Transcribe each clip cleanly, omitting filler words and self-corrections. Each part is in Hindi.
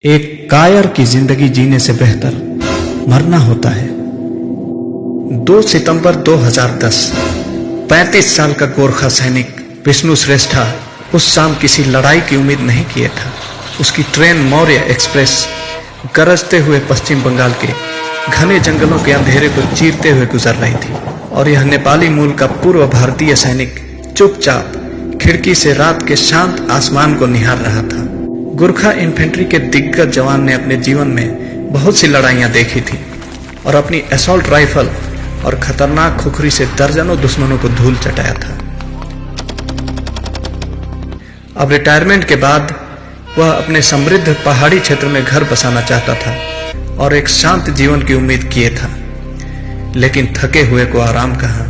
एक कायर की जिंदगी जीने से बेहतर मरना होता है। 2 सितंबर 2010 35 साल का गोरखा सैनिक विष्णु श्रेष्ठा उस शाम किसी लड़ाई की उम्मीद नहीं किए था। उसकी ट्रेन मौर्य एक्सप्रेस गरजते हुए पश्चिम बंगाल के घने जंगलों के अंधेरे को चीरते हुए गुजर रही थी और यह नेपाली मूल का पूर्व भारतीय सैनिक चुपचाप खिड़की से रात के शांत आसमान को निहार रहा था। गोरखा इन्फेंट्री के दिग्गज जवान ने अपने जीवन में बहुत सी लड़ाइयां देखी थी और अपनी असॉल्ट राइफल और खतरनाक खुखरी से दर्जनों दुश्मनों को धूल चटाया था। अब रिटायरमेंट के बाद वह अपने समृद्ध पहाड़ी क्षेत्र में घर बसाना चाहता था और एक शांत जीवन की उम्मीद किए था, लेकिन थके हुए को आराम कहां।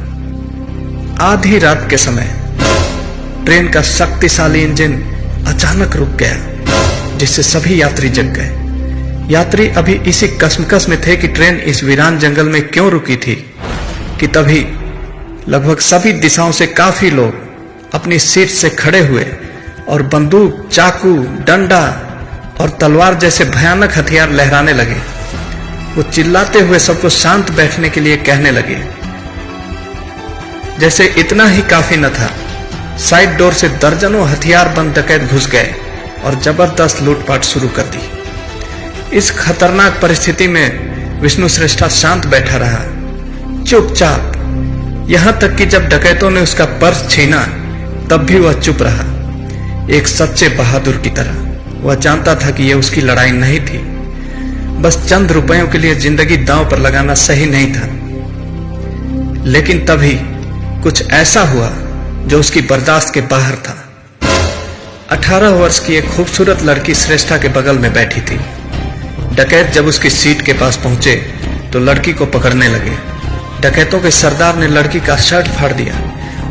आधी रात के समय ट्रेन का शक्तिशाली इंजन अचानक रुक गया, जिससे सभी यात्री जग गए। यात्री अभी इसी कश्मकश में थे कि ट्रेन इस वीरान जंगल में क्यों रुकी थी कि तभी लगभग सभी दिशाओं से काफी लोग अपनी सीट से खड़े हुए और बंदूक, चाकू, डंडा और तलवार जैसे भयानक हथियार लहराने लगे। वो चिल्लाते हुए सबको शांत बैठने के लिए कहने लगे। जैसे इतना ही काफी न था, साइड डोर से दर्जनों हथियार बंद डकैत घुस गए और जबरदस्त लूटपाट शुरू कर दी। इस खतरनाक परिस्थिति में विष्णु श्रेष्ठा शांत बैठा रहा, चुपचाप। यहां तक कि जब डकैतों ने उसका पर्स छीना तब भी वह चुप रहा, एक सच्चे बहादुर की तरह। वह जानता था कि यह उसकी लड़ाई नहीं थी, बस चंद रुपयों के लिए जिंदगी दांव पर लगाना सही नहीं था। लेकिन तभी कुछ ऐसा हुआ जो उसकी बर्दाश्त के बाहर था। 18 वर्ष की एक खूबसूरत लड़की श्रेष्ठा के बगल में बैठी थी। डकैत जब उसकी सीट के पास पहुंचे तो लड़की को पकड़ने लगे। डकैतों के सरदार ने लड़की का शर्ट फाड़ दिया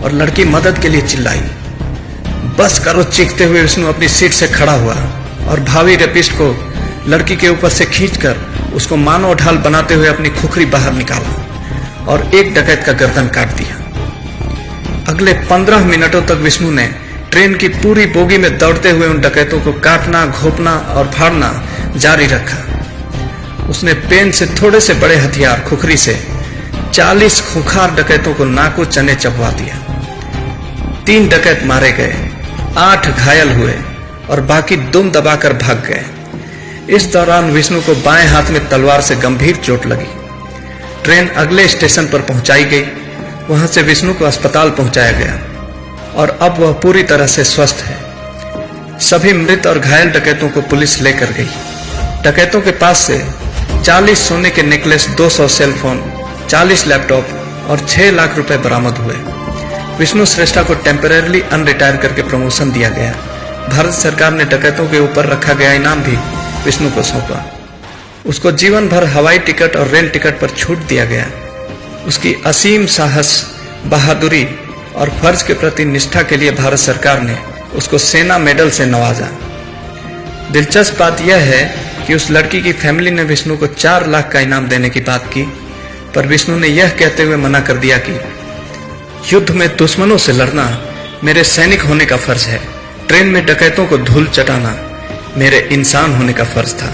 और लड़की मदद के लिए चिल्लाई। बस करो, चीखते हुए विष्णु अपनी सीट से खड़ा हुआ और भावी रेपिस्ट को लड़की के ऊपर से खींचकर उसको मानव ढाल बनाते हुए अपनी खुखरी बाहर निकाला और एक डकैत का गर्दन काट दिया। अगले 15 मिनटों तक विष्णु ने ट्रेन की पूरी बोगी में दौड़ते हुए उन डकैतों को काटना, घोंपना और फाड़ना जारी रखा। उसने पेन से थोड़े से बड़े हथियार खुखरी से 40 खूंखार डकैतों को नाको चने चबवा दिया। 3 डकैत मारे गए, 8 घायल हुए और बाकी दुम दबाकर भाग गए। इस दौरान विष्णु को बाएं हाथ में तलवार से गंभीर चोट लगी। ट्रेन अगले स्टेशन पर पहुंचाई गई। वहां से विष्णु को अस्पताल पहुंचाया गया और अब वह पूरी तरह से स्वस्थ है। सभी मृत और घायल डकैतों को पुलिस लेकर गई। डकैतों के पास से 40 सोने के नेकलेस, 200 सेलफोन, 40 लैपटॉप और 6 लाख रुपए बरामद हुए। विष्णु श्रेष्ठा को टेम्परेरली अनरिटायर करके प्रमोशन दिया गया। भारत सरकार ने डकैतों के ऊपर रखा गया इनाम भी विष्णु को सौंपा। उसको जीवन भर हवाई टिकट और रेल टिकट पर छूट दिया गया। उसकी असीम साहस, बहादुरी और फर्ज के प्रति निष्ठा के लिए भारत सरकार ने उसको सेना मेडल से नवाजा। दिलचस्प बात यह है कि उस लड़की की फैमिली ने विष्णु को 4 लाख का इनाम देने की बात की, पर विष्णु ने यह कहते हुए मना कर दिया कि युद्ध में दुश्मनों से लड़ना मेरे सैनिक होने का फर्ज है, ट्रेन में डकैतों को धूल चटाना मेरे इंसान होने का फर्ज था।